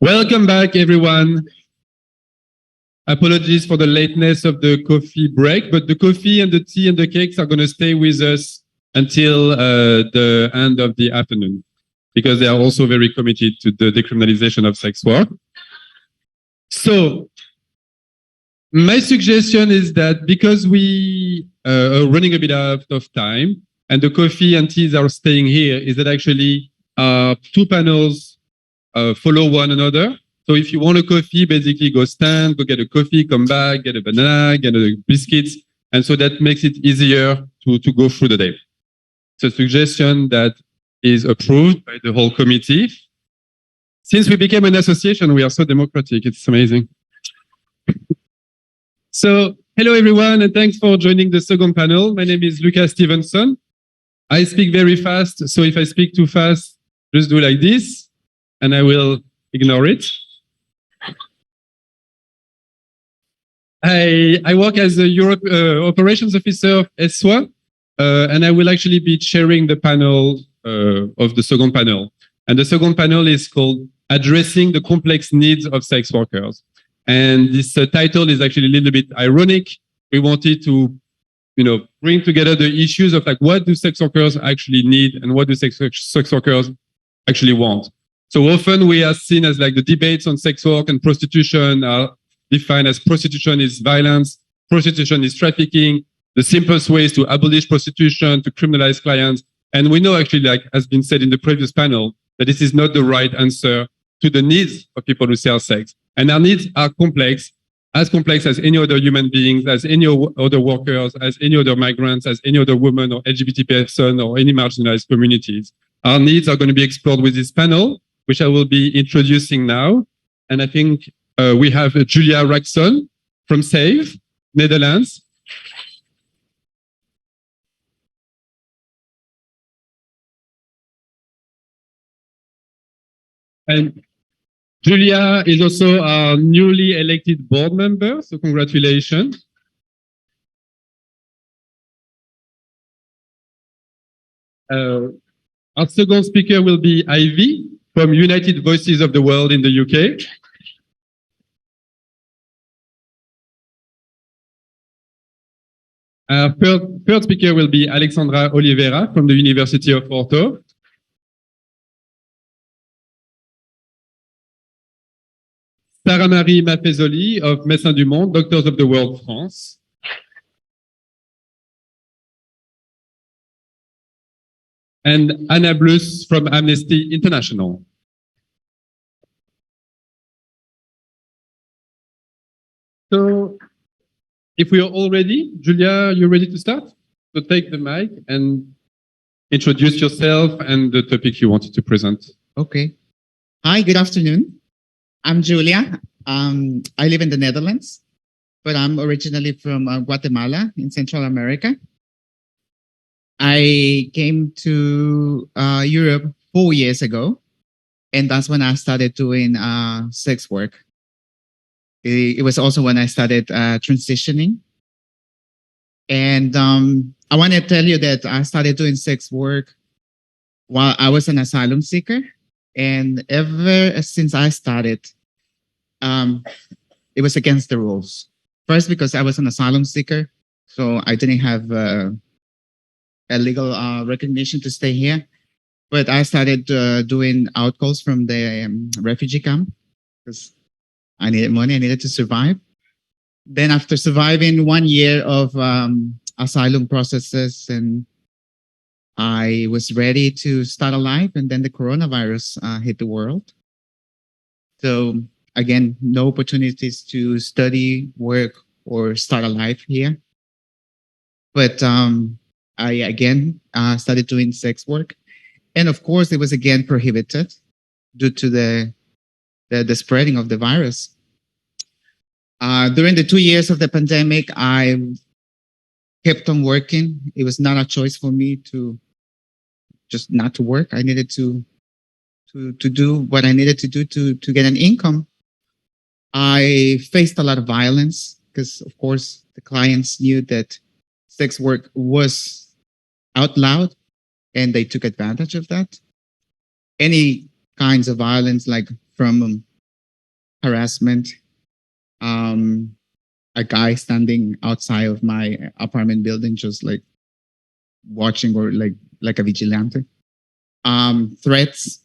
Welcome back, everyone. Apologies for the lateness of the coffee break, but the coffee and the tea and the cakes are going to stay with us until the end of the afternoon, because they are also very committed to the decriminalization of sex work. So my suggestion is that because we are running a bit out of time and the coffee and teas are staying here, is that actually two panels follow one another. So if you want a coffee, basically go stand, go get a coffee, come back, get a banana, get a biscuits. And so that makes it easier to go through the day. It's a suggestion that is approved by the whole committee. Since we became an association, we are so democratic. It's amazing. So hello, everyone, and thanks for joining the second panel. My name is Lucas Stevenson. I speak very fast. So if I speak too fast, just do like this and I will ignore it. I work as a Europe operations officer of ESWA, and I will actually be chairing the panel of the second panel. And the second panel is called Addressing the Complex Needs of Sex Workers. And this title is actually a little bit ironic. We wanted to, bring together the issues of like, what do sex workers actually need and what do sex workers actually want? So often we are seen as like the debates on sex work and prostitution are defined as prostitution is violence, prostitution is trafficking. The simplest way is to abolish prostitution, to criminalize clients. And we know actually, like has been said in the previous panel, that this is not the right answer to the needs of people who sell sex. And our needs are complex as any other human beings, as any other workers, as any other migrants, as any other woman or LGBT person or any marginalized communities. Our needs are going to be explored with this panel, which I will be introducing now. And I think we have Julia Raxon from SAVE, Netherlands. And Julia is also our newly elected board member, so congratulations. Our second speaker will be Ivy from United Voices of the World in the UK. Our third speaker will be Alexandra Oliveira from the University of Porto. Sarah Marie Maffezoli of Médecins du Monde, Doctors of the World France. And Anna Blus from Amnesty International. So if we are all ready, Julia, you ready to start? So take the mic and introduce yourself and the topic you wanted to present. Okay. Hi, good afternoon. I'm Julia. I live in the Netherlands, but I'm originally from Guatemala in Central America. I came to Europe 4 years ago, and that's when I started doing sex work. It was also when I started transitioning. And I want to tell you that I started doing sex work while I was an asylum seeker. And ever since I started, it was against the rules. First, because I was an asylum seeker, so I didn't have a legal recognition to stay here. But I started doing outcalls from the refugee camp because I needed money, I needed to survive. Then after surviving 1 year of asylum processes, and I was ready to start a life, and then the coronavirus hit the world. So again, no opportunities to study, work, or start a life here. But I again started doing sex work. And of course, it was again prohibited due to the spreading of the virus. During the 2 years of the pandemic, I kept on working. It was not a choice for me to just not to work. I needed to do what I needed to do to get an income. I faced a lot of violence because, of course, the clients knew that sex work was out loud and they took advantage of that. Any kinds of violence, like from harassment. A guy standing outside of my apartment building, just like watching or like a vigilante. Threats.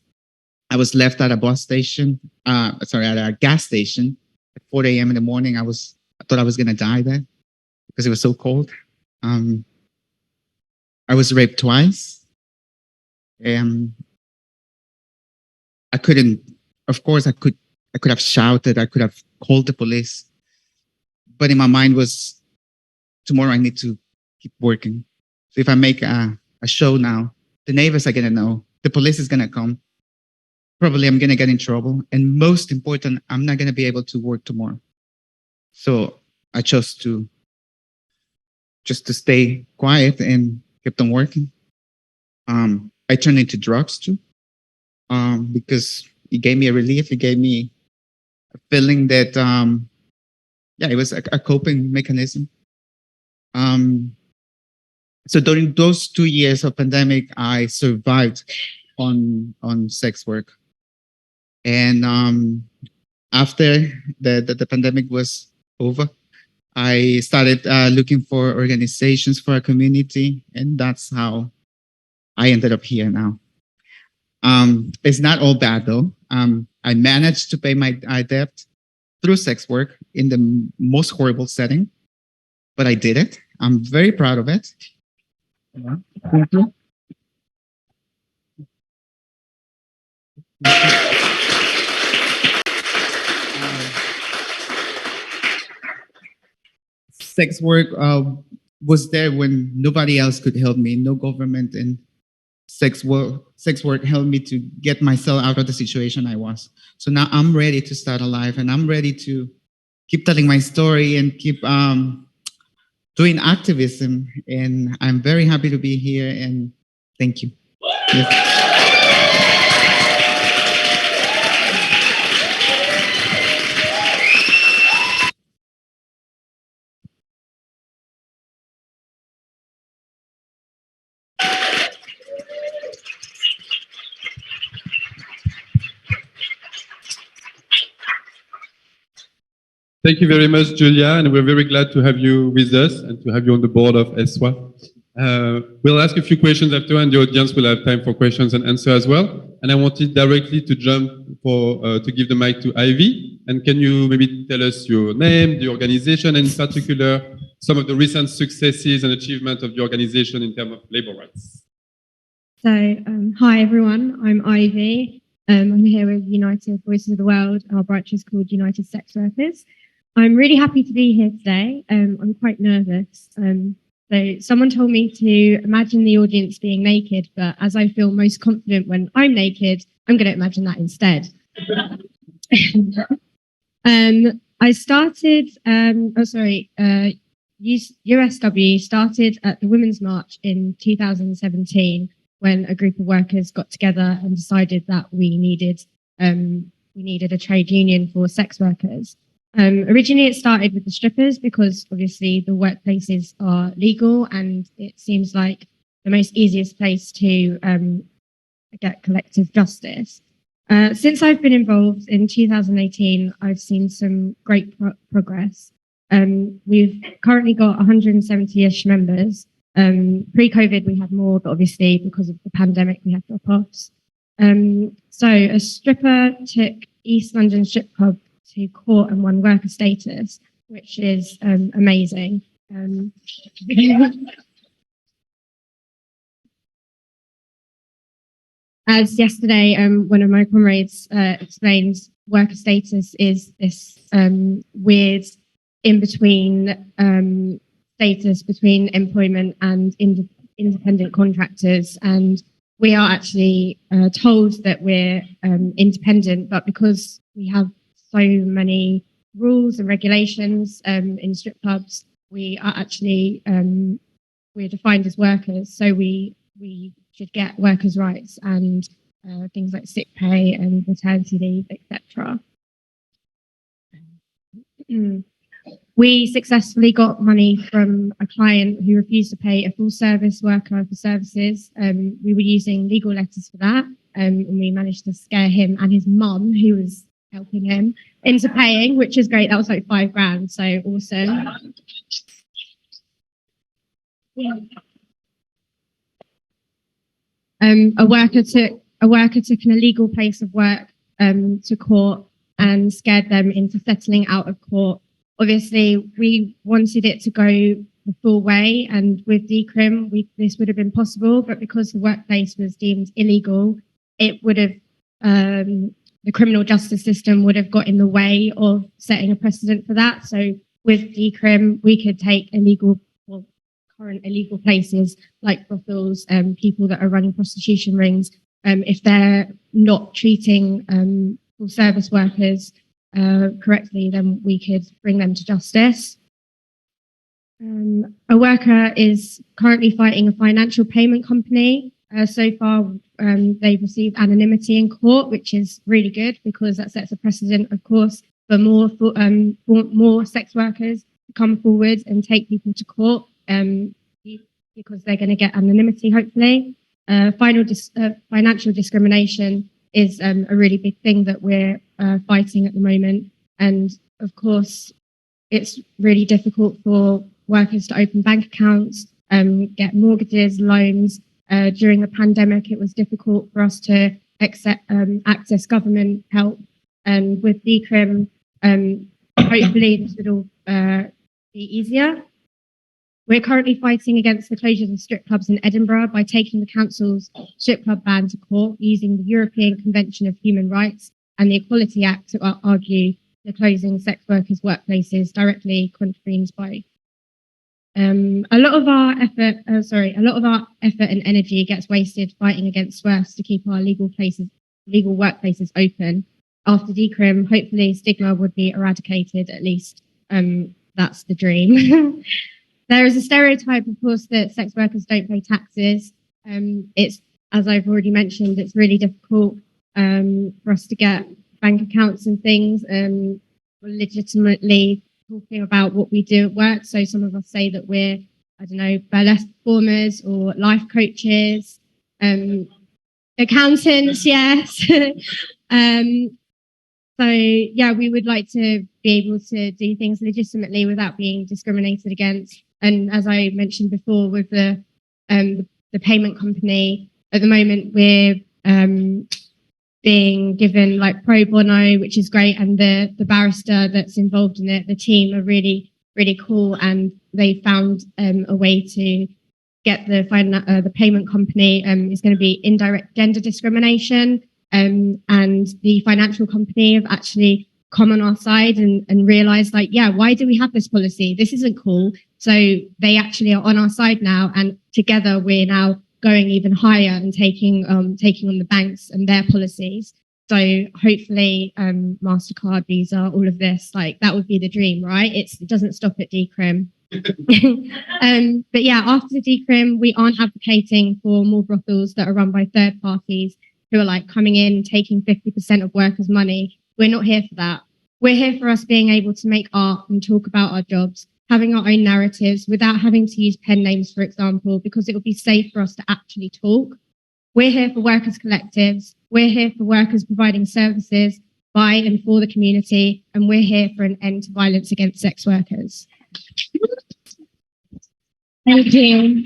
I was left at a bus station, at a gas station at 4 a.m. in the morning. I thought I was gonna die there because it was so cold. I was raped twice. And I couldn't, of course I could have shouted, I could have called the police. But in my mind was, tomorrow I need to keep working. So if I make a show now, the neighbors are gonna know, the police is gonna come. Probably I'm gonna get in trouble. And most important, I'm not gonna be able to work tomorrow. So I chose to stay quiet and kept on working. I turned into drugs too, because it gave me a relief. It gave me a feeling that, it was a coping mechanism. So during those 2 years of pandemic, I survived on sex work. And after the pandemic was over, I started looking for organizations for a community, and that's how I ended up here now. It's not all bad though. I managed to pay my debt through sex work in the most horrible setting, but I did it. I'm very proud of it. Yeah. Thank you. Sex work was there when nobody else could help me, no government, and sex work helped me to get myself out of the situation I was. So now I'm ready to start a life, and I'm ready to keep telling my story and keep doing activism. And I'm very happy to be here, and thank you. Yes. Thank you very much, Julia, and we're very glad to have you with us and to have you on the board of ESWA. We'll ask a few questions after, and the audience will have time for questions and answer as well. And I wanted directly to jump to give the mic to Ivy. And can you maybe tell us your name, the organization, and in particular, some of the recent successes and achievements of the organization in terms of labor rights? So, hi everyone, I'm Ivy. I'm here with United Voices of the World. Our branch is called United Sex Workers. I'm really happy to be here today. I'm quite nervous. So someone told me to imagine the audience being naked, but as I feel most confident when I'm naked, I'm going to imagine that instead. I started, USW started at the Women's March in 2017 when a group of workers got together and decided that we needed a trade union for sex workers. Originally, it started with the strippers because obviously the workplaces are legal and it seems like the most easiest place to get collective justice. Since I've been involved in 2018, I've seen some great progress. We've currently got 170-ish members. Pre-COVID, we had more, but obviously because of the pandemic, we had drop-offs. So a stripper took East London Strip Club to court and won worker status, which is amazing. As yesterday, one of my comrades explained, worker status is this weird in-between status between employment and independent contractors. And we are actually told that we're independent, but because we have so many rules and regulations in strip clubs, we are actually we're defined as workers, so we should get workers' rights and things like sick pay and maternity leave, etc. We successfully got money from a client who refused to pay a full service worker for services. We were using legal letters for that, and we managed to scare him and his mum, who was helping him into paying, which is great. That was like £5,000, so awesome. Yeah. A worker took an illegal place of work to court and scared them into settling out of court. Obviously, we wanted it to go the full way, and with Decrim, this would have been possible, but because the workplace was deemed illegal, it would have the criminal justice system would have got in the way of setting a precedent for that. So with Decrim, we could take current illegal places like brothels, people that are running prostitution rings, if they're not treating full service workers correctly, then we could bring them to justice. A worker is currently fighting a financial payment company. So far, they've received anonymity in court, which is really good because that sets a precedent, of course, for more sex workers to come forward and take people to court because they're going to get anonymity, hopefully. Financial discrimination is a really big thing that we're fighting at the moment. And of course, it's really difficult for workers to open bank accounts, get mortgages, loans. During the pandemic, it was difficult for us to access government help. And with Decrim, hopefully this would all be easier. We're currently fighting against the closures of strip clubs in Edinburgh by taking the council's strip club ban to court using the European Convention of Human Rights and the Equality Act to argue the closing sex workers' workplaces directly contravenes by. A lot of our effort and energy gets wasted fighting against STRASS to keep our legal workplaces open. After Decrim, hopefully stigma would be eradicated, at least that's the dream. There is a stereotype, of course, that sex workers don't pay taxes. It's, as I've already mentioned, it's really difficult for us to get bank accounts and things legitimately talking about what we do at work. So some of us say that we're, I don't know, burlesque performers or life coaches, accountants, yes. So yeah, we would like to be able to do things legitimately without being discriminated against. And as I mentioned before, with the payment company, at the moment we're being given like pro bono, which is great, and the barrister that's involved in it, the team are really, really cool, and they found a way to get the payment company is going to be indirect gender discrimination, and the financial company have actually come on our side and realized, like, yeah, why do we have this policy? This isn't cool. So they actually are on our side now, and together we're now going even higher and taking on the banks and their policies. So hopefully MasterCard, Visa, all of this, like that would be the dream, right? It doesn't stop at Decrim. But yeah, after the Decrim, we aren't advocating for more brothels that are run by third parties who are like coming in, taking 50% of workers' money. We're not here for that. We're here for us being able to make art and talk about our jobs, having our own narratives without having to use pen names, for example, because it will be safe for us to actually talk. We're here for workers' collectives. We're here for workers providing services by and for the community. And we're here for an end to violence against sex workers. Thank you.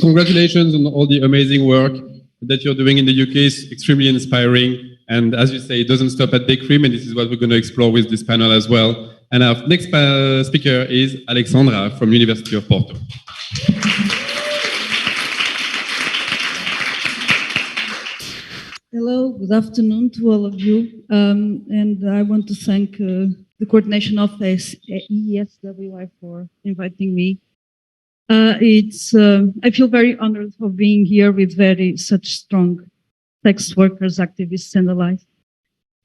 Congratulations on all the amazing work that you're doing in the UK. Is extremely inspiring. And as you say, it doesn't stop at Decrim, and this is what we're going to explore with this panel as well. And our next speaker is Alexandra from University of Porto. Hello, good afternoon to all of you. And I want to thank the coordination of ESWA for inviting me. I feel very honored for being here with such strong sex workers, activists, and allies.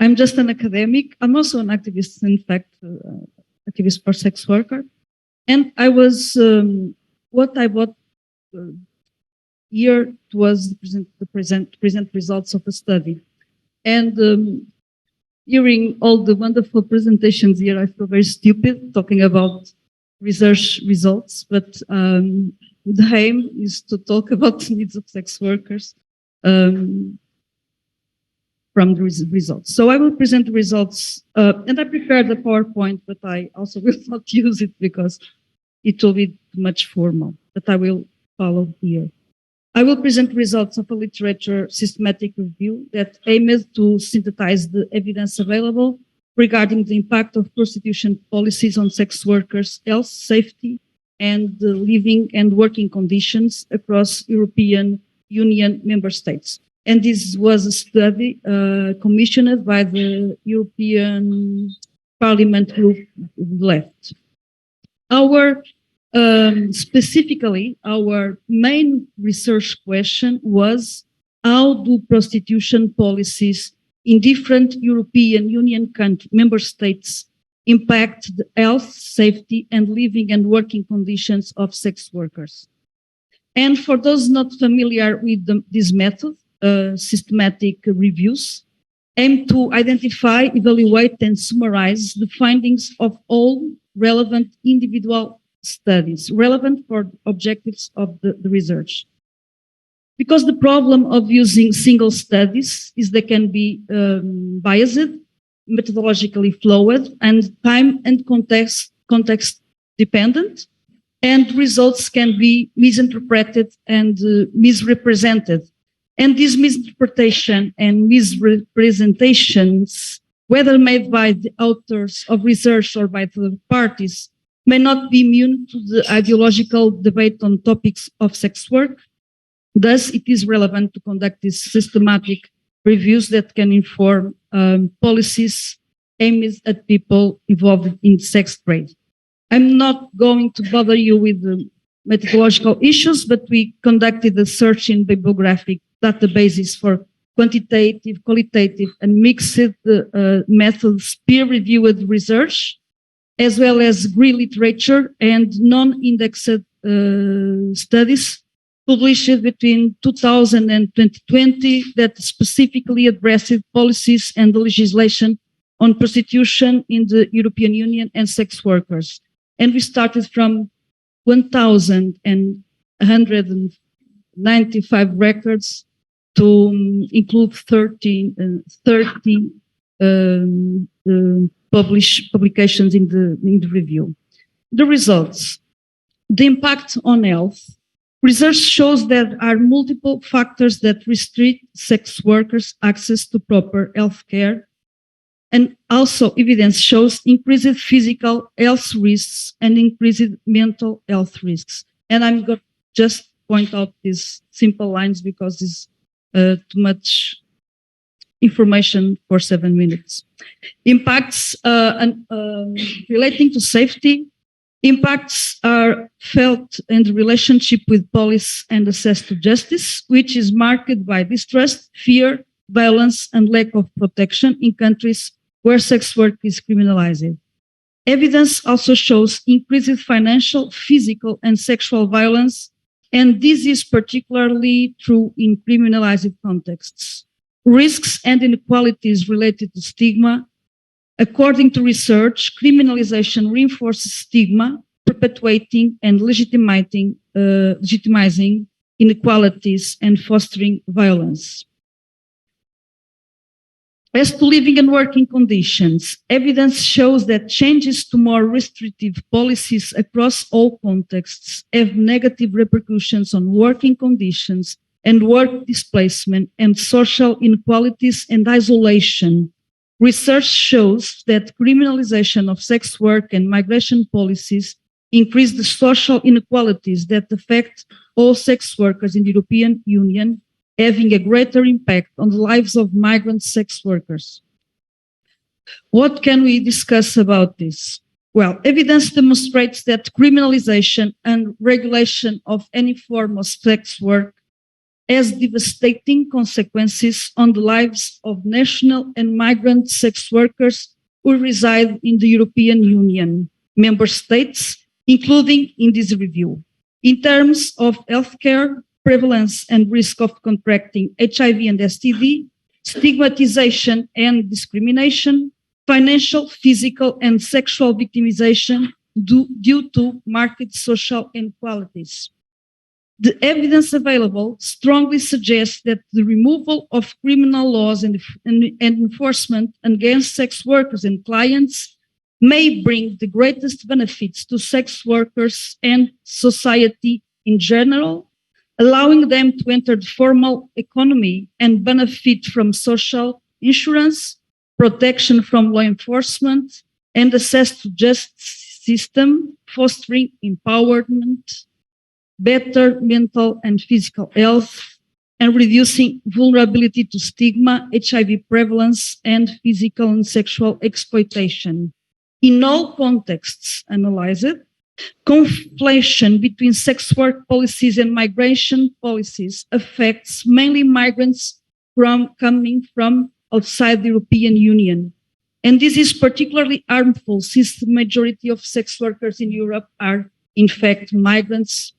I'm just an academic. I'm also an activist, in fact, activist for sex worker. And I was, what I brought here was the present results of the study. And hearing all the wonderful presentations here, I feel very stupid talking about research results, but the aim is to talk about the needs of sex workers from the results. So I will present the results, and I prepared the PowerPoint, but I also will not use it because it will be much formal, but I will follow here. I will present results of a literature systematic review that aimed to synthesize the evidence available regarding the impact of prostitution policies on sex workers' health, safety, and living and working conditions across European Union member states. And this was a study commissioned by the European Parliament Group Left. Specifically, our main research question was, how do prostitution policies in different European Union member states impact the health, safety, and living and working conditions of sex workers? And for those not familiar with this method, systematic reviews aim to identify, evaluate, and summarize the findings of all relevant individual studies relevant for objectives of the research. Because the problem of using single studies is they can be biased, methodologically flawed, and time and context dependent, and results can be misinterpreted and misrepresented. And this misinterpretation and misrepresentations, whether made by the authors of research or by third parties, may not be immune to the ideological debate on topics of sex work. Thus, it is relevant to conduct these systematic reviews that can inform policies aimed at people involved in sex trade. I'm not going to bother you with the methodological issues, but we conducted a search in bibliographic databases for quantitative, qualitative, and mixed methods, peer-reviewed research, as well as GRI literature and non-indexed studies published between 2000 and 2020 that specifically addressed policies and the legislation on prostitution in the European Union and sex workers. And we started from 1,195 records to include 30 publications in the review. The results. The impact on health. Research shows there are multiple factors that restrict sex workers' access to proper health care. And also evidence shows increased physical health risks and increased mental health risks. And I'm going to just point out these simple lines because it's too much information for 7 minutes. Impacts relating to safety. Impacts are felt in the relationship with police and access to justice, which is marked by distrust, fear, violence, and lack of protection in countries where sex work is criminalized. Evidence also shows increased financial, physical, and sexual violence, and this is particularly true in criminalized contexts. Risks and inequalities related to stigma. According to research, criminalization reinforces stigma, perpetuating and legitimizing inequalities and fostering violence. As to living and working conditions, evidence shows that changes to more restrictive policies across all contexts have negative repercussions on working conditions and work displacement and social inequalities and isolation. Research shows that criminalization of sex work and migration policies increase the social inequalities that affect all sex workers in the European Union, having a greater impact on the lives of migrant sex workers. What can we discuss about this? Well, evidence demonstrates that criminalization and regulation of any form of sex work has devastating consequences on the lives of national and migrant sex workers who reside in the European Union member states, including in this review. In terms of healthcare, prevalence and risk of contracting HIV and STD, stigmatization and discrimination, financial, physical, and sexual victimization, due to market social inequalities. The evidence available strongly suggests that the removal of criminal laws and enforcement against sex workers and clients may bring the greatest benefits to sex workers and society in general, allowing them to enter the formal economy and benefit from social insurance, protection from law enforcement, and access to justice system, fostering empowerment, better mental and physical health, and reducing vulnerability to stigma, HIV prevalence, and physical and sexual exploitation. In all contexts analyzed, conflation between sex work policies and migration policies affects mainly migrants coming from outside the European Union. And this is particularly harmful since the majority of sex workers in Europe are, in fact, migrants,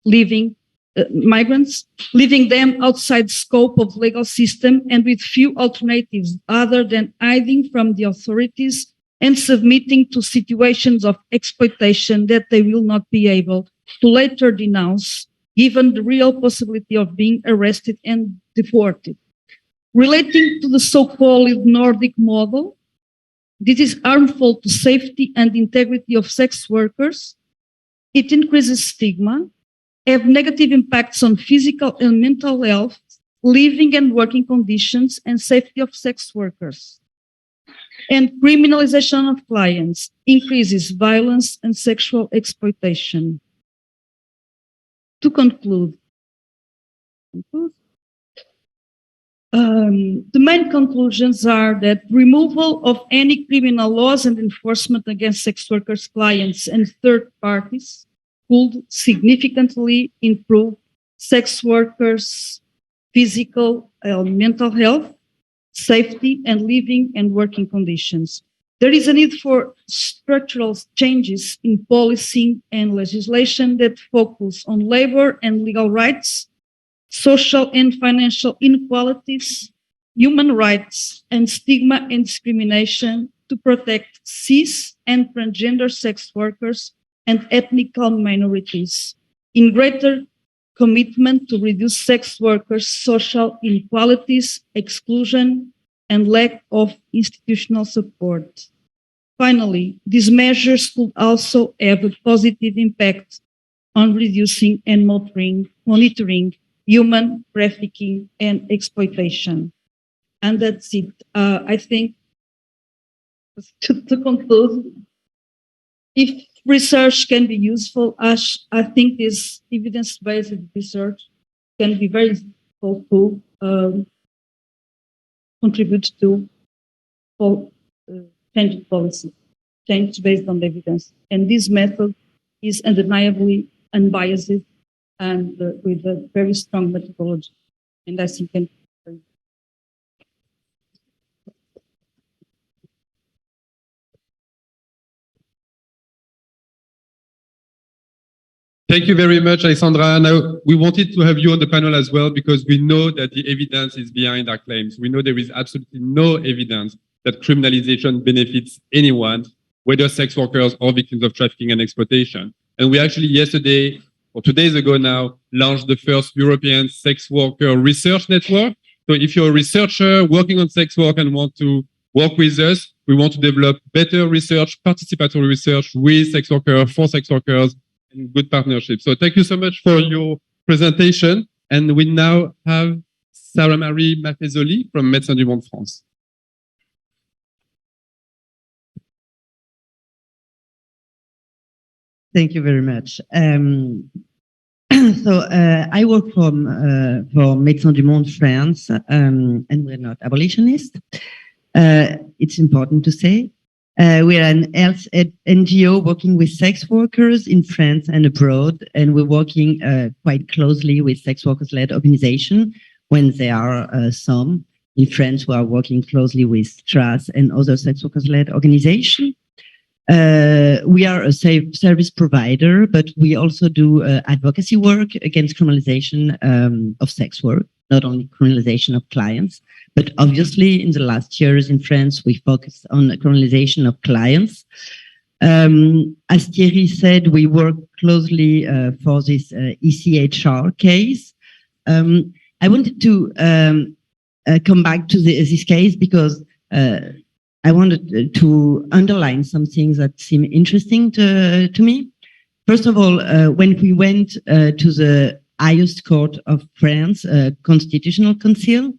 leaving them outside scope of legal system and with few alternatives other than hiding from the authorities and submitting to situations of exploitation that they will not be able to later denounce, given the real possibility of being arrested and deported. Relating to the so-called Nordic model, this is harmful to safety and integrity of sex workers. It increases stigma, have negative impacts on physical and mental health, living and working conditions, and safety of sex workers. And criminalization of clients increases violence and sexual exploitation. To conclude, the main conclusions are that removal of any criminal laws and enforcement against sex workers, clients, and third parties could significantly improve sex workers' physical and mental health, safety, and living and working conditions. There is a need for structural changes in policy and legislation that focus on labor and legal rights, social and financial inequalities, human rights, and stigma and discrimination to protect cis and transgender sex workers and ethnic minorities, in greater commitment to reduce sex workers' social inequalities, exclusion, and lack of institutional support. Finally, these measures could also have a positive impact on reducing and monitoring human trafficking and exploitation. And that's it. I think, to conclude, if research can be useful, I think this evidence-based research can be very useful to contribute to change policy, change based on evidence. And this method is undeniably unbiased and with a very strong methodology. And I think can. Thank you very much, Alessandra. Now, we wanted to have you on the panel as well because we know that the evidence is behind our claims. We know there is absolutely no evidence that criminalization benefits anyone, whether sex workers or victims of trafficking and exploitation. And we actually yesterday, or 2 days ago now, launched the first European sex worker research network. So if you're a researcher working on sex work and want to work with us, we want to develop better research, participatory research with sex workers, for sex workers, and good partnership. So thank you so much for your presentation. And we now have Sarah Marie Maffezoli from Médecins du Monde France. Thank you very much. So I work for Médecins du Monde France, and we're not abolitionists. It's important to say. We are an health NGO working with sex workers in France and abroad, and we're working quite closely with sex workers-led organizations when there are some. In France, we are working closely with STRASS and other sex workers-led organizations. We are a service provider, but we also do advocacy work against criminalization of sex work, not only criminalization of clients, but obviously in the last years in France, we focused on criminalization of clients. As Thierry said, we work closely for this ECHR case. I wanted to come back to this case because I wanted to underline some things that seem interesting to me. First of all, when we went to the highest court of France, Constitutional Council,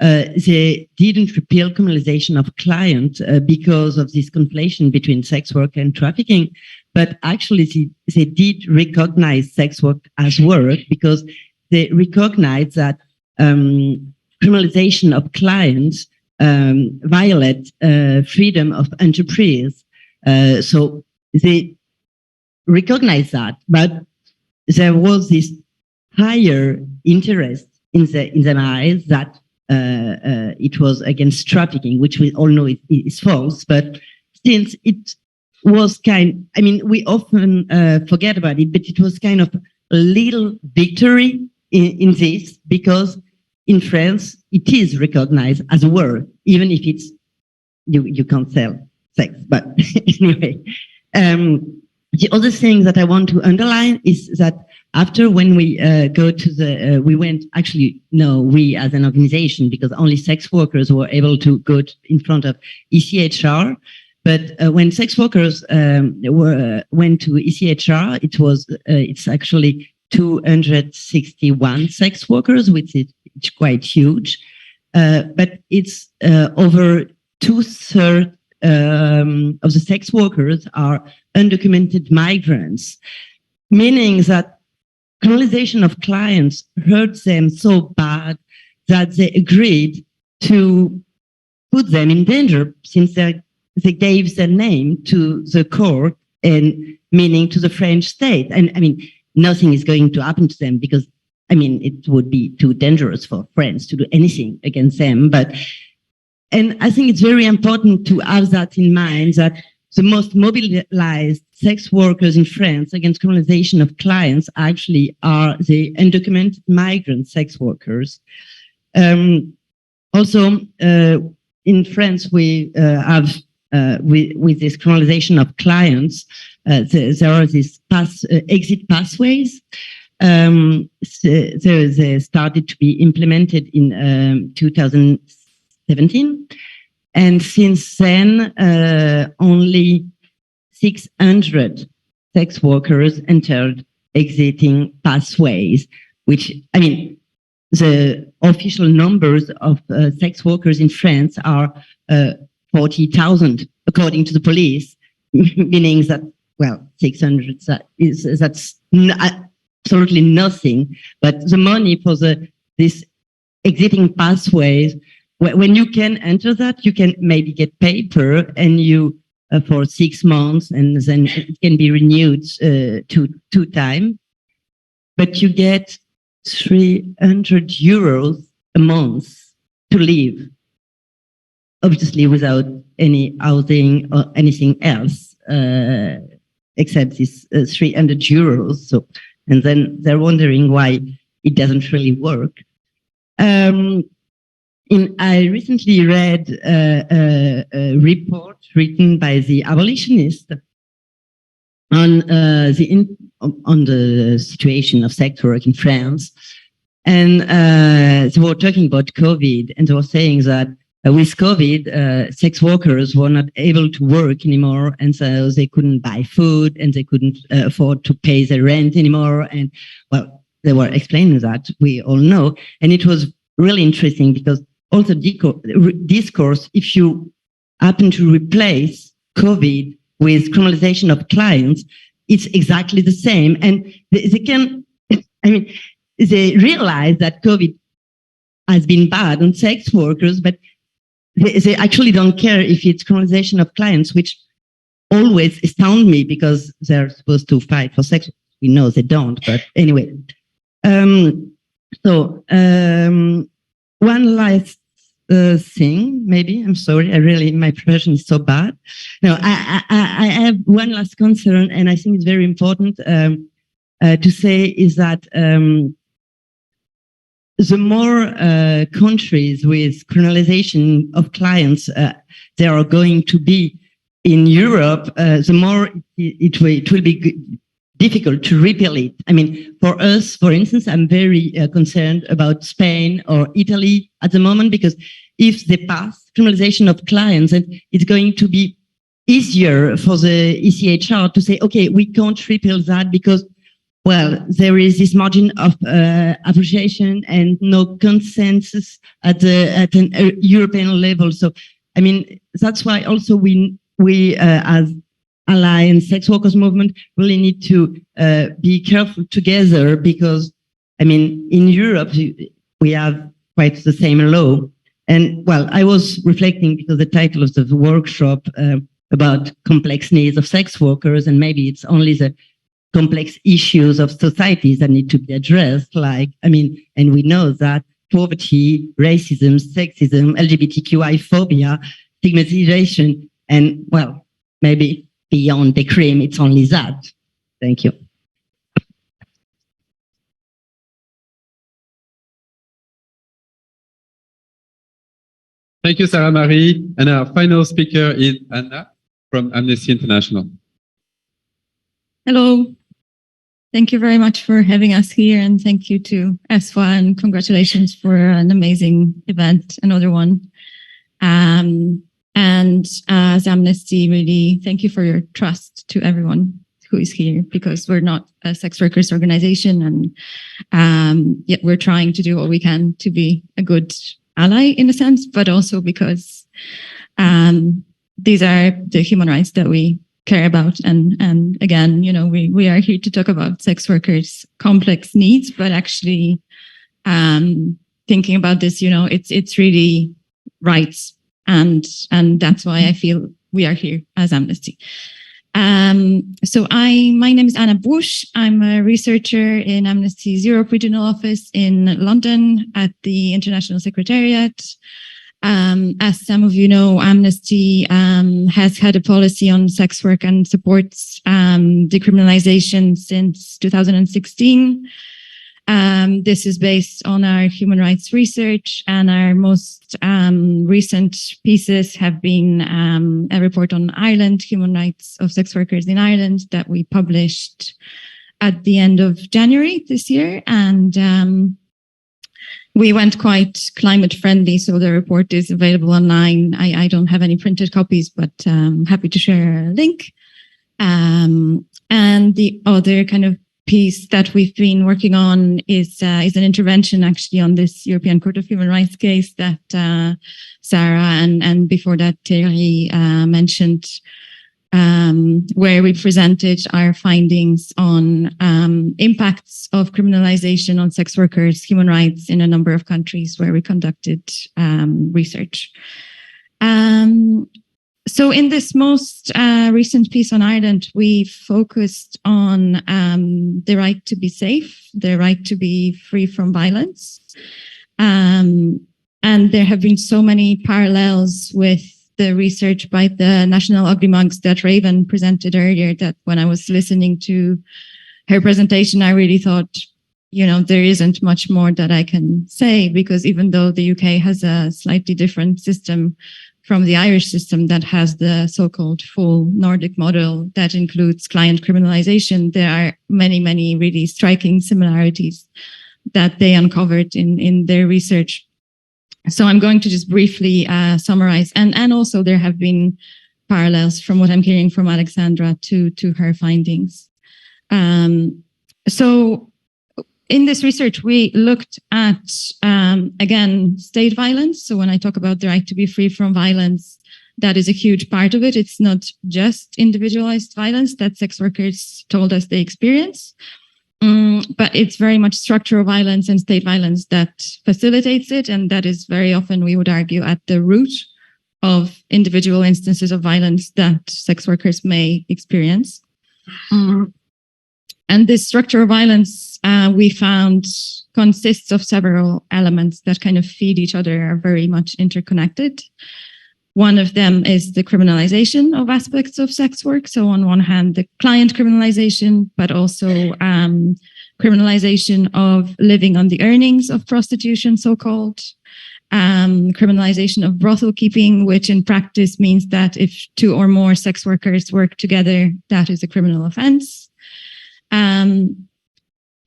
they didn't repeal criminalization of client because of this conflation between sex work and trafficking, but actually they did recognize sex work as work because they recognize that criminalization of clients violate freedom of enterprise. So they recognize that, but there was this higher interest in the eyes that it was against trafficking, which we all know is false. But since it was we often forget about it, but it was kind of a little victory in this, because in France, it is recognized as a word, even if it's, you can't sell sex. But anyway, the other thing that I want to underline is that after, when we go to the, we went, actually, no, we as an organization, because only sex workers were able to go in front of ECHR. But when sex workers went to ECHR, it's actually 261 sex workers, which is quite huge. But it's over 2/3 of the sex workers are undocumented migrants, meaning that criminalization of clients hurt them so bad that they agreed to put them in danger, since they gave their name to the court, and meaning to the French state. And I mean, nothing is going to happen to them because, I mean, it would be too dangerous for France to do anything against them. And I think it's very important to have that in mind, that the most mobilized sex workers in France against criminalization of clients actually are the undocumented migrant sex workers. Also, in France, we have, with this criminalization of clients, there are these exit pathways. They started to be implemented in 2017. And since then, only 600 sex workers entered exiting pathways, which, I mean, the official numbers of sex workers in France are 40,000, according to the police, meaning that, well, 600, that's absolutely nothing. But the money for this exiting pathways, when you can enter that, you can maybe get paper, and you for 6 months, and then it can be renewed two times. But you get 300 euros a month to live, obviously without any housing or anything else except this 300 euros. So, and then they're wondering why it doesn't really work. I recently read a report written by the abolitionists on the situation of sex work in France, and they were talking about COVID, and they were saying that with COVID, sex workers were not able to work anymore, and so they couldn't buy food, and they couldn't afford to pay their rent anymore. And well, they were explaining that, we all know, and it was really interesting because also discourse, if you happen to replace COVID with criminalization of clients, it's exactly the same. And they can, I mean, they realize that COVID has been bad on sex workers, but they actually don't care if it's criminalization of clients, which always astound me because they're supposed to fight for sex. We know they don't, but anyway. One last thing, maybe. I'm sorry. My profession is so bad. No, I have one last concern, and I think it's very important to say is that the more countries with criminalization of clients there are going to be, in Europe, the more it will be difficult to repeal it. I mean, for us, for instance, I'm very concerned about Spain or Italy at the moment, because if they pass criminalization of clients, and it's going to be easier for the ECHR to say, okay, we can't repeal that because, well, there is this margin of appreciation and no consensus at an European level. So, I mean, that's why also we as ally and sex workers movement really need to be careful together, because, I mean, in Europe, we have quite the same law. And, well, I was reflecting, because the title of the workshop about complex needs of sex workers, and maybe it's only the complex issues of societies that need to be addressed, like, I mean, and we know that poverty, racism, sexism, LGBTQI phobia, stigmatization, and, well, maybe beyond Decrim, it's only that. Thank you. Thank you, Sarah Marie. And our final speaker is Anna from Amnesty International. Hello. Thank you very much for having us here, and thank you to ESWA, and congratulations for an amazing event, another one. And as Amnesty, really thank you for your trust to everyone who is here, because we're not a sex workers organization, and yet we're trying to do what we can to be a good ally in a sense, but also because these are the human rights that we care about. And again, you know, we are here to talk about sex workers' complex needs, but actually thinking about this, you know, it's really rights. And that's why I feel we are here as Amnesty. So my name is Anna Bush. I'm a researcher in Amnesty's Europe Regional Office in London at the International Secretariat. As some of you know, Amnesty has had a policy on sex work and supports decriminalisation since 2016. This is based on our human rights research, and our most recent pieces have been a report on Ireland, human rights of sex workers in Ireland, that we published at the end of January this year. And we went quite climate friendly, so the report is available online. I don't have any printed copies, but happy to share a link. And the other kind of piece that we've been working on is an intervention actually on this European Court of Human Rights case that Sarah and before that Thierry mentioned, where we presented our findings on impacts of criminalization on sex workers' human rights in a number of countries where we conducted research. So in this most recent piece on Ireland, we focused on the right to be safe, the right to be free from violence. And there have been so many parallels with the research by the National Ugly Mugs that Raven presented earlier, that when I was listening to her presentation, I really thought, you know, there isn't much more that I can say, because even though the UK has a slightly different system from the Irish system that has the so-called full Nordic model that includes client criminalization, there are many, many really striking similarities that they uncovered in their research. So I'm going to just briefly summarize. And also there have been parallels from what I'm hearing from Alexandra to her findings. So in this research, we looked at, again, state violence. So when I talk about the right to be free from violence, that is a huge part of it. It's not just individualized violence that sex workers told us they experience, but it's very much structural violence and state violence that facilitates it. And that is very often, we would argue, at the root of individual instances of violence that sex workers may experience. And this structural violence, we found, consists of several elements that kind of feed each other, are very much interconnected. One of them is the criminalization of aspects of sex work. So on one hand, the client criminalization, but also criminalization of living on the earnings of prostitution, so-called. criminalization of brothel keeping, which in practice means that if 2 or more sex workers work together, that is a criminal offense.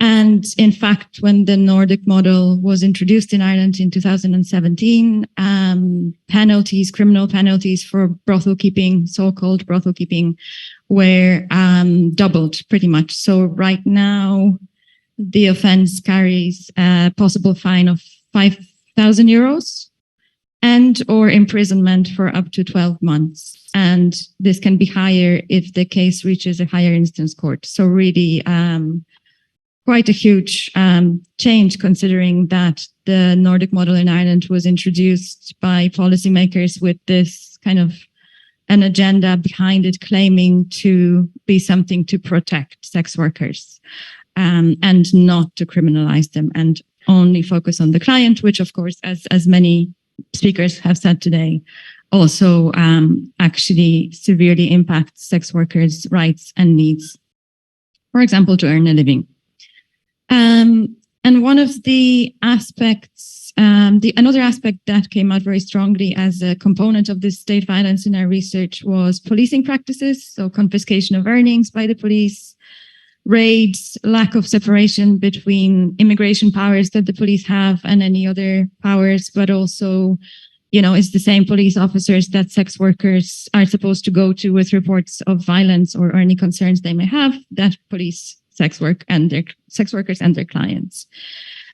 And in fact, when the Nordic model was introduced in Ireland in 2017, criminal penalties for brothel keeping, so-called brothel keeping, were doubled pretty much. So right now, the offense carries a possible fine of 5,000 euros and or imprisonment for up to 12 months. And this can be higher if the case reaches a higher instance court. So really, quite a huge change, considering that the Nordic model in Ireland was introduced by policymakers with this kind of an agenda behind it, claiming to be something to protect sex workers and not to criminalize them and only focus on the client, which of course, as many speakers have said today, also actually severely impacts sex workers' rights and needs, for example, to earn a living. And one of the aspects, another aspect that came out very strongly as a component of this state violence in our research was policing practices, so confiscation of earnings by the police, raids, lack of separation between immigration powers that the police have and any other powers, but also, it's the same police officers that sex workers are supposed to go to with reports of violence or any concerns they may have, that police sex workers and their clients.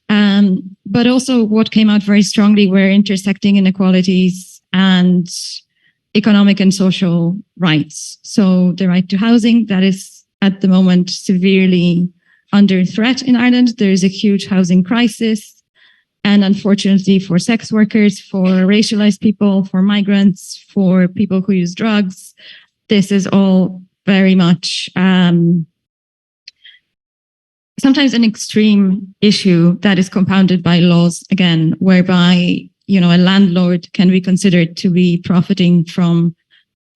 But also what came out very strongly were intersecting inequalities and economic and social rights. So the right to housing, that is at the moment severely under threat in Ireland. There is a huge housing crisis. And unfortunately for sex workers, for racialized people, for migrants, for people who use drugs, this is all very much sometimes an extreme issue that is compounded by laws, again, whereby, a landlord can be considered to be profiting from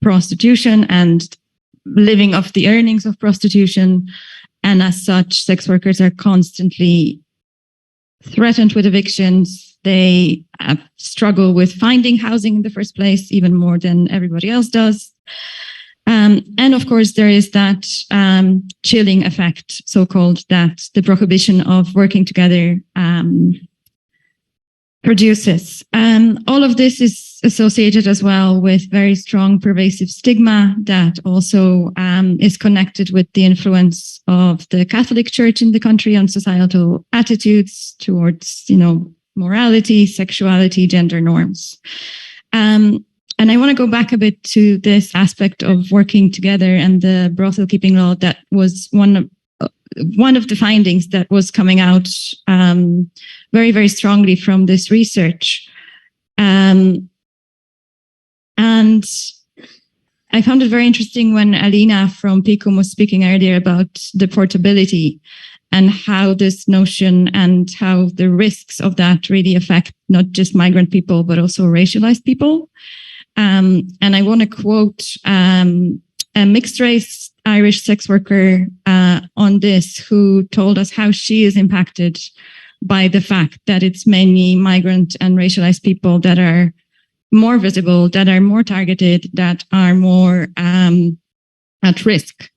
prostitution and living off the earnings of prostitution. And as such, sex workers are constantly threatened with evictions. They struggle with finding housing in the first place, even more than everybody else does. And of course, there is that chilling effect, so-called, that the prohibition of working together produces. All of this is associated as well with very strong pervasive stigma that also is connected with the influence of the Catholic Church in the country on societal attitudes towards, morality, sexuality, gender norms. And I want to go back a bit to this aspect of working together and the brothel keeping law. That was one of the findings that was coming out very, very strongly from this research. And I found it very interesting when Alina from PICUM was speaking earlier about the portability and how this notion and how the risks of that really affect not just migrant people, but also racialized people. And I want to quote a mixed race Irish sex worker on this, who told us how she is impacted by the fact that it's mainly migrant and racialized people that are more visible, that are more targeted, that are more at risk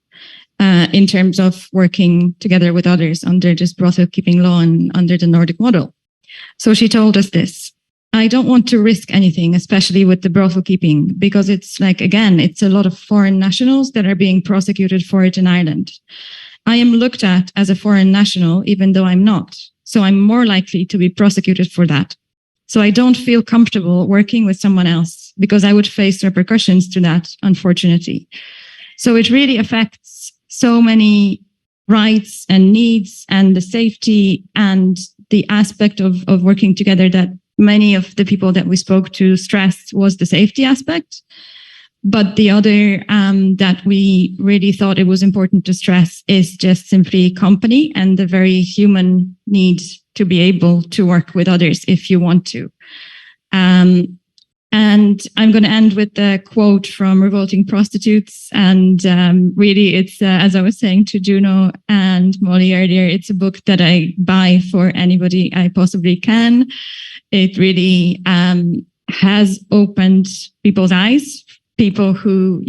in terms of working together with others under this brothel keeping law and under the Nordic model. So she told us this: I don't want to risk anything, especially with the brothel keeping, because it's it's a lot of foreign nationals that are being prosecuted for it in Ireland. I am looked at as a foreign national, even though I'm not. So I'm more likely to be prosecuted for that. So I don't feel comfortable working with someone else because I would face repercussions to that, unfortunately. So it really affects so many rights and needs and the safety and the aspect of working together that many of the people that we spoke to stressed was the safety aspect. But the other that we really thought it was important to stress is just simply company and the very human need to be able to work with others if you want to. And I'm going to end with a quote from Revolting Prostitutes. And really, it's, as I was saying to Juno and Molly earlier, it's a book that I buy for anybody I possibly can. It really has opened people's eyes, people who,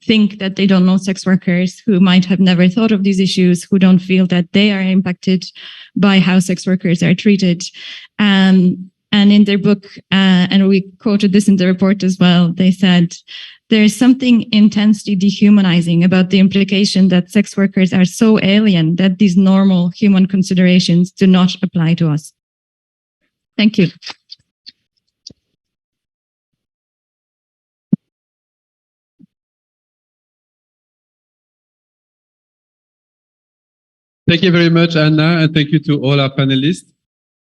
think that they don't know sex workers, who might have never thought of these issues, who don't feel that they are impacted by how sex workers are treated. And in their book, and we quoted this in the report as well, they said, there is something intensely dehumanizing about the implication that sex workers are so alien that these normal human considerations do not apply to us. Thank you. Thank you very much, Anna, and thank you to all our panelists.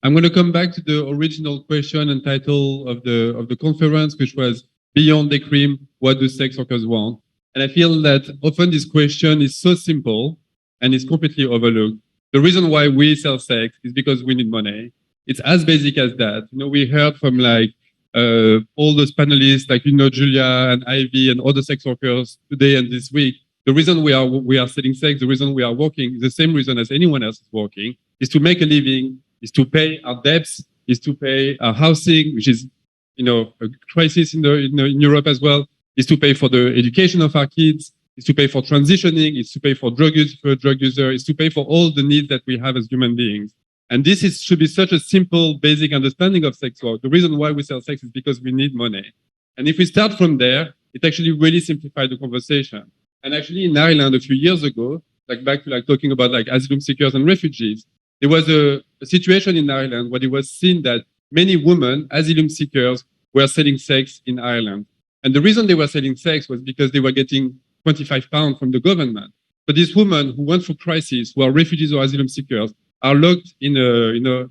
I'm going to come back to the original question and title of the conference, which was Beyond Decrim, What Do Sex Workers Want? And I feel that often this question is so simple and is completely overlooked. The reason why we sell sex is because we need money. It's as basic as that. We heard from all those panelists, Julia and Ivy and other sex workers today and this week. The reason we are selling sex, the reason we are working is the same reason as anyone else is working, is to make a living, is to pay our debts, is to pay our housing, which is, a crisis in Europe as well, is to pay for the education of our kids, is to pay for transitioning, is to pay for drug user, is to pay for all the needs that we have as human beings. And this should be such a simple, basic understanding of sex work. The reason why we sell sex is because we need money. And if we start from there, it actually really simplifies the conversation. And actually in Ireland a few years ago, back to talking about asylum seekers and refugees, there was a situation in Ireland where it was seen that many women, asylum seekers, were selling sex in Ireland. And the reason they were selling sex was because they were getting £25 from the government. But these women who went through crisis, who are refugees or asylum seekers, are locked in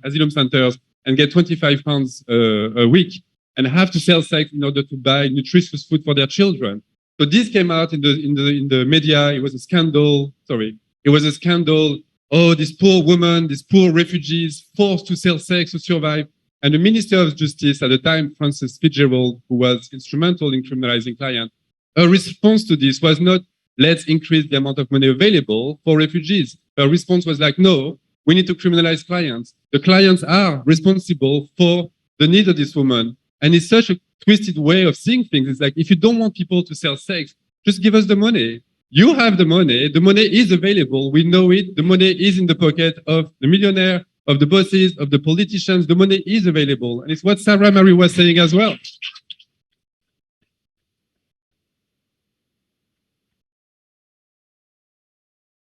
asylum centers and get £25 a week and have to sell sex in order to buy nutritious food for their children. So this came out in the media. It was a scandal. It was a scandal. Oh, these poor women, these poor refugees forced to sell sex to survive. And the Minister of Justice at the time, Frances Fitzgerald, who was instrumental in criminalizing clients, her response to this was not, let's increase the amount of money available for refugees. Her response was no, we need to criminalize clients. The clients are responsible for the needs of this woman. And it's such a twisted way of seeing things. It's if you don't want people to sell sex, just give us the money. You have the money is available, we know it, the money is in the pocket of the millionaire, of the bosses, of the politicians, the money is available. And it's what Sarah Marie was saying as well.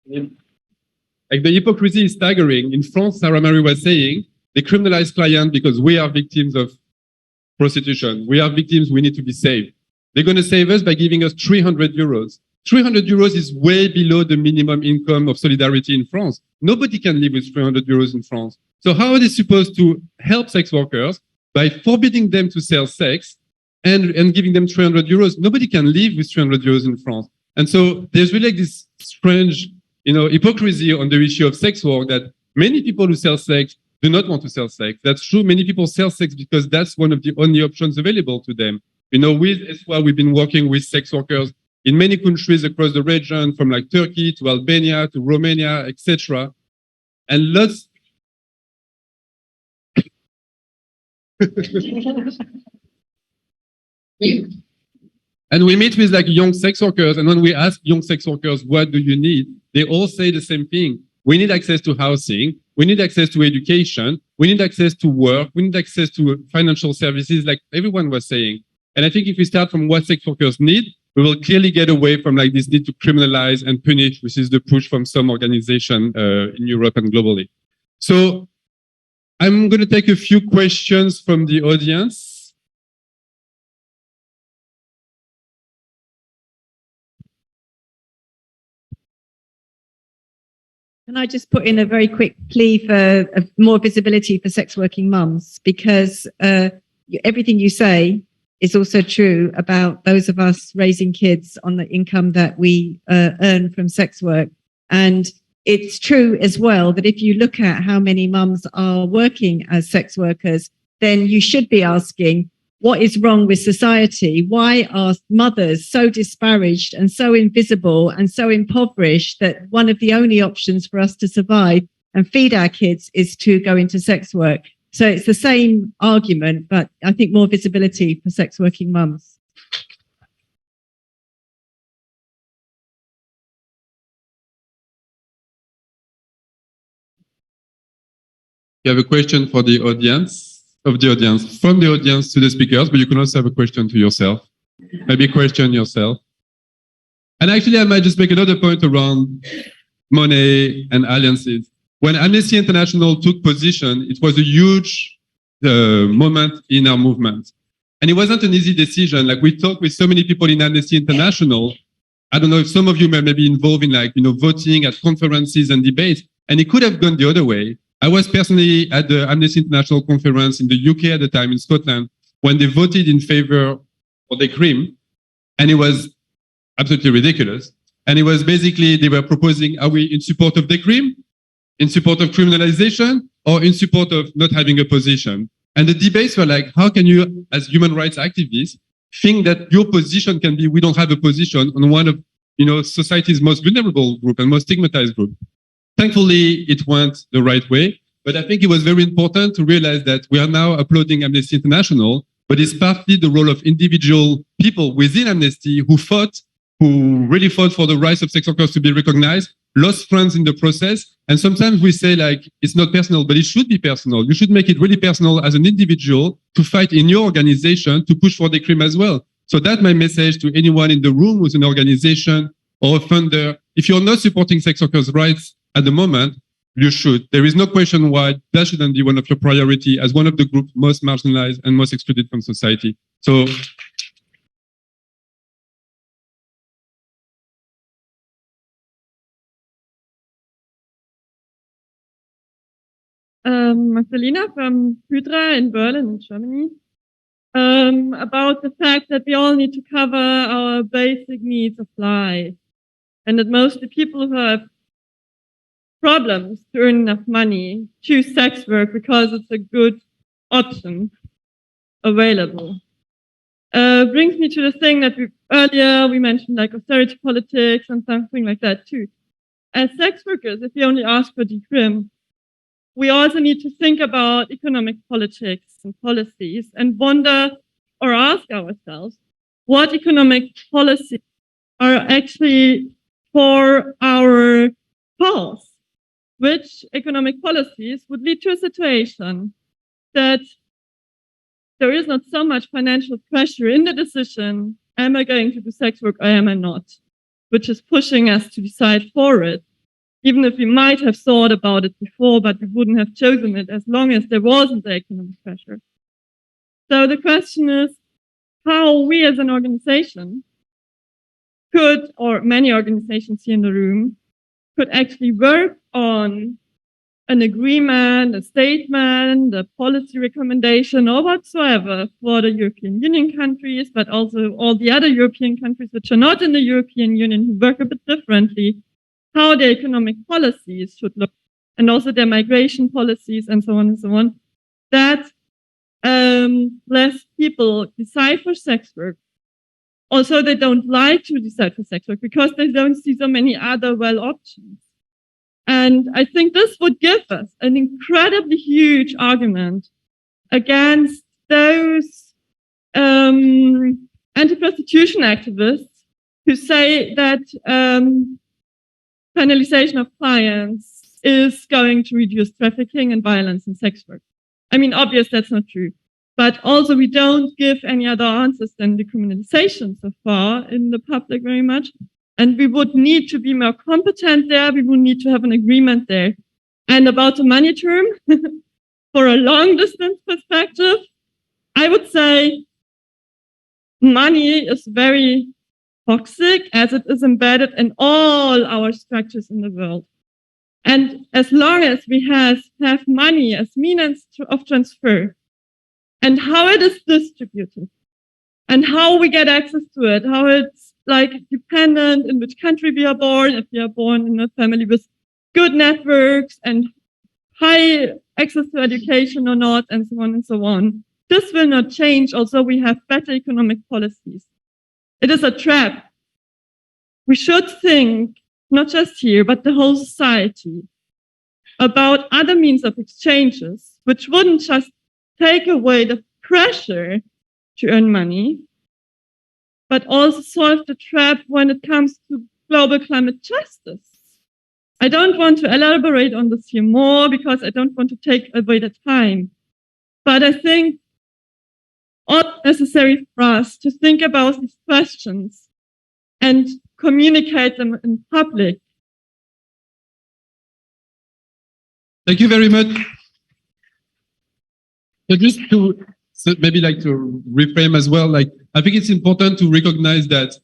The hypocrisy is staggering. In France, Sarah Marie was saying, they criminalize clients because we are victims of prostitution. We are victims, we need to be saved. They're going to save us by giving us 300 euros. 300 euros is way below the minimum income of solidarity in France. Nobody can live with 300 euros in France. So how are they supposed to help sex workers by forbidding them to sell sex and giving them 300 euros? Nobody can live with 300 euros in France. And so there's really this strange, hypocrisy on the issue of sex work that many people who sell sex do not want to sell sex. That's true. Many people sell sex because that's one of the only options available to them. With ESWA, we've been working with sex workers in many countries across the region, from Turkey to Albania to Romania, etc. And lots. And we meet with young sex workers, and when we ask young sex workers, what do you need? They all say the same thing. We need access to housing. We need access to education. We need access to work. We need access to financial services, like everyone was saying. And I think if we start from what sex workers need, we will clearly get away from this need to criminalize and punish, which is the push from some organization in Europe and globally. So I'm going to take a few questions from the audience. Can I just put in a very quick plea for more visibility for sex working mums? Because everything you say is also true about those of us raising kids on the income that we earn from sex work. And it's true as well that if you look at how many mums are working as sex workers, then you should be asking, what is wrong with society? Why are mothers so disparaged and so invisible and so impoverished that one of the only options for us to survive and feed our kids is to go into sex work? So it's the same argument, but I think more visibility for sex working mums. You have a question for the audience, from the audience to the speakers, but you can also have a question to yourself. Maybe question yourself. And actually, I might just make another point around money and alliances. When Amnesty International took position, it was a huge moment in our movement. And it wasn't an easy decision. Like, we talked with so many people in Amnesty International. I don't know if some of you may be involved in, like, voting at conferences and debates, and it could have gone the other way. I was personally at the Amnesty International conference in the UK at the time, in Scotland, when they voted in favor of Decrim, and it was absolutely ridiculous. And it was basically, they were proposing, are we in support of Decrim, in support of criminalization, or in support of not having a position? And the debates were like, how can you, as human rights activists, think that your position can be, we don't have a position on one of, society's most vulnerable group and most stigmatized group? Thankfully, it went the right way, but I think it was very important to realize that we are now applauding Amnesty International, but it's partly the role of individual people within Amnesty who really fought for the rights of sex workers to be recognized, lost friends in the process. And sometimes we say, like, it's not personal, but it should be personal. You should make it really personal as an individual to fight in your organization to push for Decrim as well. So that's my message to anyone in the room who's an organization or a funder. If you're not supporting sex workers' rights at the moment, you should. There is no question why that shouldn't be one of your priority as one of the groups most marginalized and most excluded from society. So, Marcelina from Hydra in Berlin, in Germany, about the fact that we all need to cover our basic needs of life, and that mostly people who have problems to earn enough money choose sex work because it's a good option available. Brings me to the thing that earlier we mentioned, like austerity politics and something like that too. As sex workers, if we only ask for decrim, we also need to think about economic politics and policies and wonder or ask ourselves what economic policies are actually for our cause. Which economic policies would lead to a situation that there is not so much financial pressure in the decision, am I going to do sex work or am I not? Which is pushing us to decide for it, even if we might have thought about it before, but we wouldn't have chosen it as long as there wasn't the economic pressure. So the question is how we as an organization could, or many organizations here in the room, could actually work on an agreement, a statement, a policy recommendation, or whatsoever for the European Union countries, but also all the other European countries which are not in the European Union who work a bit differently, how their economic policies should look, and also their migration policies and so on, that less people decide for sex work. Also, they don't like to decide for sex work because they don't see so many other options. And I think this would give us an incredibly huge argument against those anti-prostitution activists who say that penalization of clients is going to reduce trafficking and violence in sex work. I mean, obviously that's not true. But also we don't give any other answers than decriminalisation so far in the public very much. And we would need to be more competent there. We would need to have an agreement there. And about the money term, for a long distance perspective, I would say money is very toxic as it is embedded in all our structures in the world. And as long as we have money as means of transfer, and how it is distributed, and how we get access to it, how it's like dependent in which country we are born, if we are born in a family with good networks and high access to education or not, and so on and so on. This will not change, although we have better economic policies. It is a trap. We should think, not just here, but the whole society, about other means of exchanges, which wouldn't just take away the pressure to earn money, but also solve the trap when it comes to global climate justice. I don't want to elaborate on this here more because I don't want to take away the time. But I think all necessary for us to think about these questions and communicate them in public. Thank you very much. So just to maybe like to reframe as well, like I think it's important to recognize that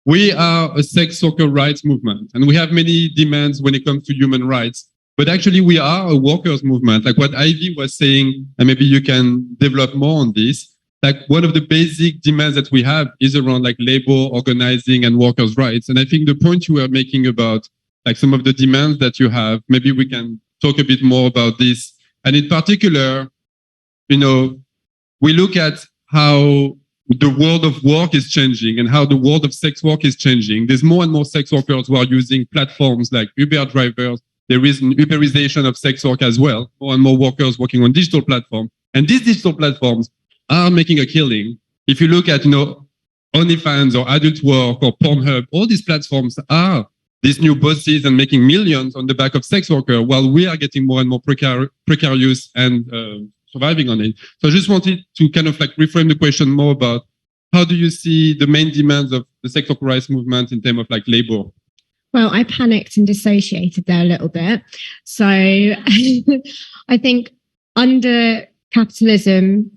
we are a sex worker rights movement and we have many demands when it comes to human rights, but actually we are a workers movement. Like what Ivy was saying, and maybe you can develop more on this. Like one of the basic demands that we have is around like labor, organizing and workers' rights. And I think the point you were making about like some of the demands that you have, maybe we can talk a bit more about this. And in particular, you know, we look at how the world of work is changing and how the world of sex work is changing. There's more and more sex workers who are using platforms like Uber drivers. There is an Uberization of sex work as well. More and more workers working on digital platforms. And these digital platforms are making a killing. If you look at, you know, OnlyFans or Adult Work or Pornhub, all these platforms are these new bosses and making millions on the back of sex workers, while we are getting more and more precarious and surviving on it. So I just wanted to kind of like reframe the question more about how do you see the main demands of the sex worker rights movement in terms of like labor? Well, I panicked and dissociated there a little bit. So I think under capitalism,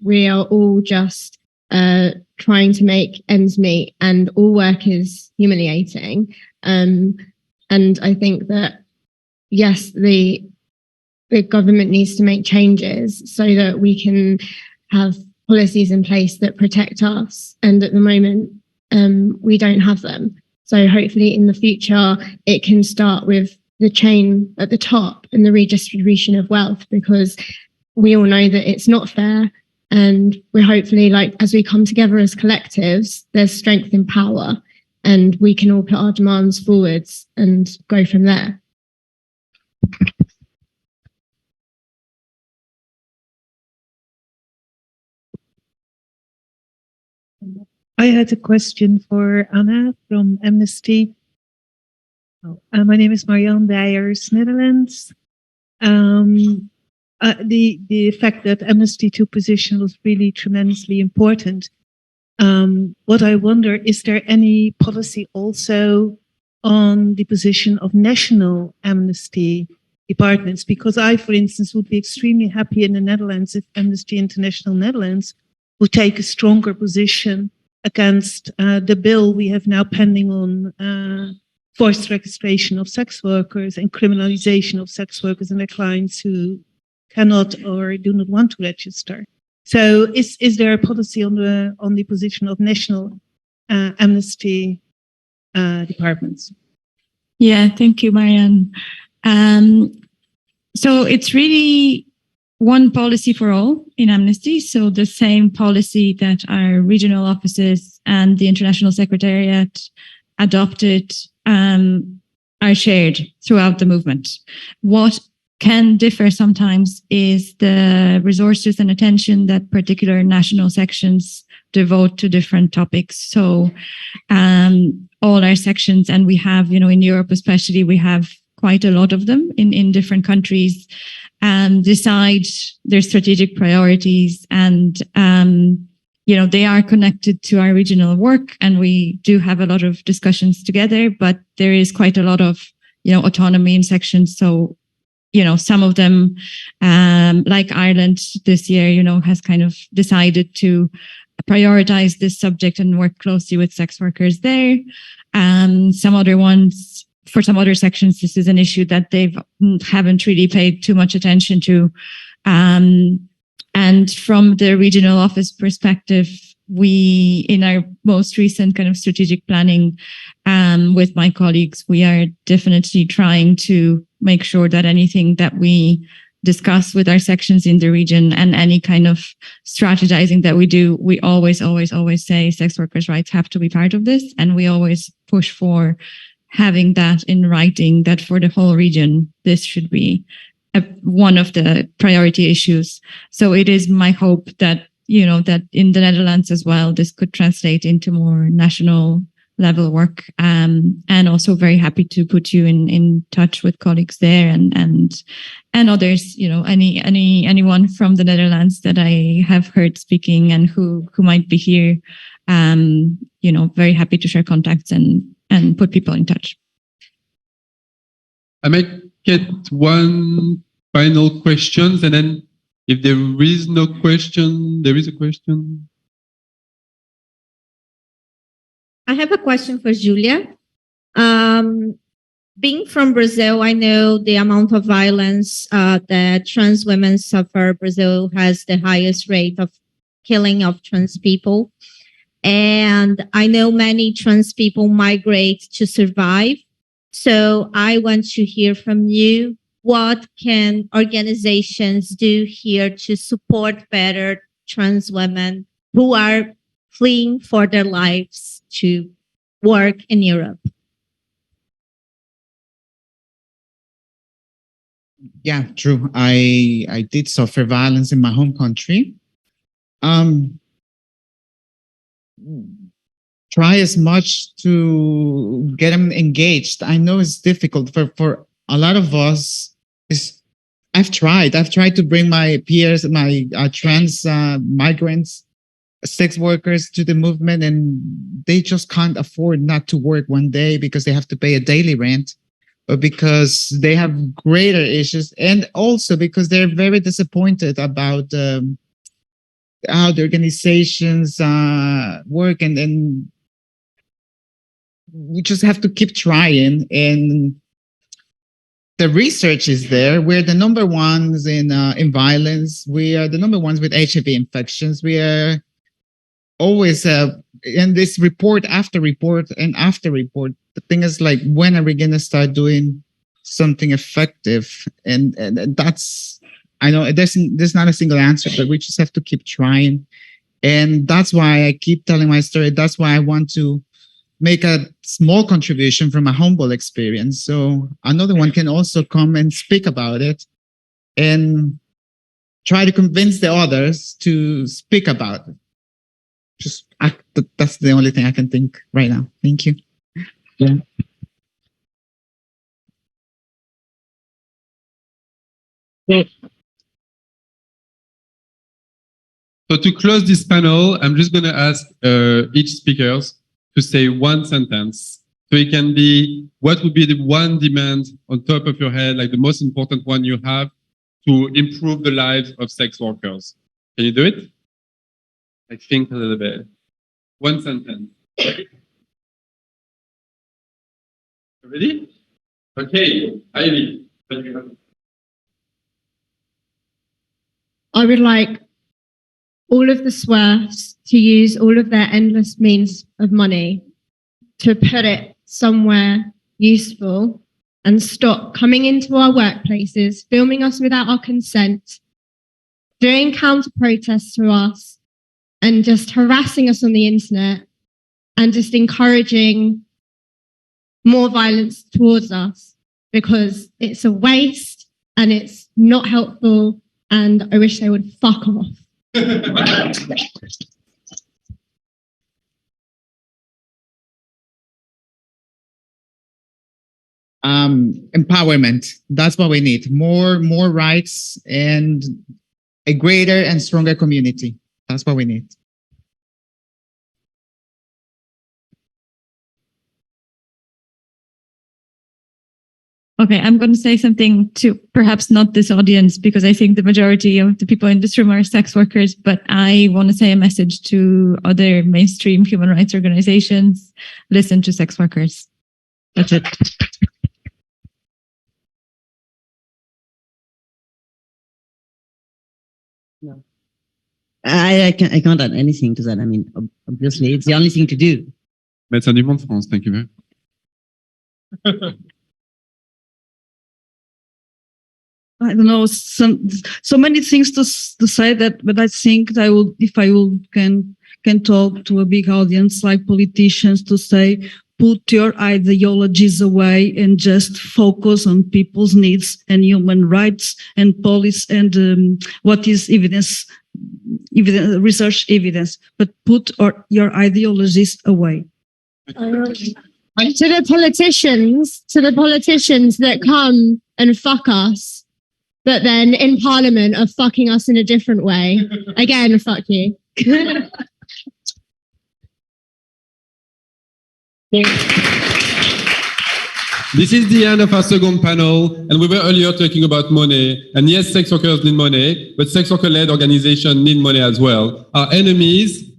we are all just trying to make ends meet, and all work is humiliating. And I think that, yes, the government needs to make changes so that we can have policies in place that protect us. And at the moment, we don't have them. So hopefully in the future, it can start with the chain at the top and the redistribution of wealth, because we all know that it's not fair. And we're hopefully, like, as we come together as collectives, there's strength in power and we can all put our demands forwards and go from there. I had a question for Anna from Amnesty. My name is Marianne Beijers, Netherlands. The fact that Amnesty took position was really tremendously important. What I wonder, is there any policy also on the position of national amnesty departments? Because I, for instance, would be extremely happy in the Netherlands if Amnesty International Netherlands would take a stronger position against the bill we have now pending on forced registration of sex workers and criminalization of sex workers and their clients who cannot or do not want to register. So is there a policy on the position of national amnesty departments? Yeah, thank you, Marianne. So it's really one policy for all in Amnesty. So the same policy that our regional offices and the International Secretariat adopted are shared throughout the movement. What can differ sometimes is the resources and attention that particular national sections devote to different topics. So all our sections, and we have, you know, in Europe especially, we have quite a lot of them in different countries, decide their strategic priorities, and you know, they are connected to our regional work, and we do have a lot of discussions together, but there is quite a lot of, you know, autonomy in sections. So, you know, some of them, like Ireland this year, you know, has kind of decided to prioritize this subject and work closely with sex workers there. Some other ones, for some other sections, this is an issue that they haven't really paid too much attention to. And from the regional office perspective, we, in our most recent kind of strategic planning, with my colleagues, we are definitely trying to make sure that anything that we discuss with our sections in the region and any kind of strategizing that we do, we always say sex workers' rights have to be part of this. And we always push for having that in writing, that for the whole region, this should be one of the priority issues. So it is my hope that, that in the Netherlands as well, this could translate into more national level work, and also very happy to put you in touch with colleagues there and others, anyone from the Netherlands that I have heard speaking and who might be here, very happy to share contacts and put people in touch. I might get one final question, and then if there is no question, there is a question. I have a question for Julia. Being from Brazil, I know the amount of violence that trans women suffer. Brazil has the highest rate of killing of trans people. And I know many trans people migrate to survive. So I want to hear from you, what can organizations do here to support better trans women who are fleeing for their lives to work in Europe? Yeah, true. I did suffer violence in my home country. Try as much to get them engaged. I know it's difficult for a lot of us. I've tried to bring my peers, my trans migrants, sex workers to the movement, and they just can't afford not to work one day because they have to pay a daily rent, or because they have greater issues, and also because they're very disappointed about how the organizations work, and we just have to keep trying. And the research is there. We're the number ones in violence. We are the number ones with HIV infections. We are always in this report after report and after report. The thing is, like, when are we gonna start doing something effective? And that's, I know there's not a single answer, but we just have to keep trying. And that's why I keep telling my story. That's why I want to make a small contribution from a humble experience, so another one can also come and speak about it and try to convince the others to speak about it. That's the only thing I can think right now. Thank you. Yeah. So to close this panel, I'm just going to ask each speakers to say one sentence. So it can be, what would be the one demand on top of your head, like the most important one you have to improve the lives of sex workers? Can you do it? I think a little bit. One sentence. Ready? Okay, Ivy. I would like all of the SWAFs to use all of their endless means of money to put it somewhere useful and stop coming into our workplaces, filming us without our consent, doing counter protests to us, and just harassing us on the internet and just encouraging more violence towards us, because it's a waste and it's not helpful, and I wish they would fuck off. Empowerment. That's what we need. More rights and a greater and stronger community. That's what we need. Okay, I'm going to say something to perhaps not this audience, because I think the majority of the people in this room are sex workers, but I want to say a message to other mainstream human rights organizations. Listen to sex workers. That's it. No. I can't add anything to that. I mean, obviously, it's the only thing to do. Médecins du Monde France, thank you very much. I don't know, so many things to say that, but I think I will, if I will, can talk to a big audience like politicians to say, put your ideologies away and just focus on people's needs and human rights and policy and what is evidence, research evidence, but put your ideologies away. To the politicians that come and fuck us, but then in Parliament are fucking us in a different way. Again, fuck you. This is the end of our second panel, and we were earlier talking about money. And yes, sex workers need money, but sex worker-led organizations need money as well. Our enemies,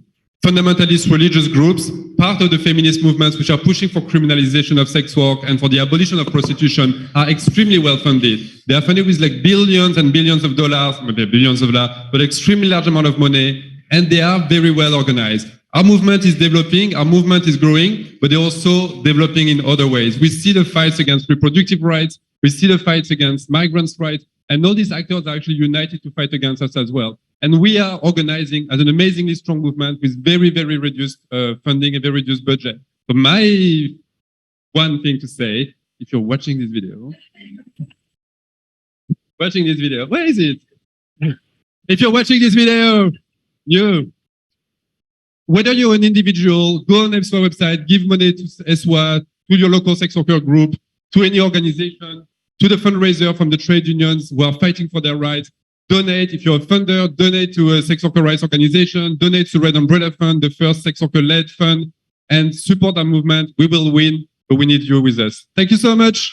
fundamentalist religious groups, part of the feminist movements which are pushing for criminalization of sex work and for the abolition of prostitution, are extremely well funded. They are funded with like billions and billions of dollars, maybe billions of dollars, but extremely large amount of money, and they are very well organized. Our movement is developing, our movement is growing, but they're also developing in other ways. We see the fights against reproductive rights, we see the fights against migrants' rights, and all these actors are actually united to fight against us as well. And we are organizing as an amazingly strong movement with very, very reduced funding and very reduced budget. So my one thing to say, if you're watching this video, where is it? If you're watching this video, whether you're an individual, go on ESWA website, give money to ESWA, to your local sex worker group, to any organization, to the fundraiser from the trade unions who are fighting for their rights. Donate. If you're a funder, donate to a sex worker rights organization, donate to Red Umbrella Fund, the first sex worker-led fund, and support our movement. We will win, but we need you with us. Thank you so much.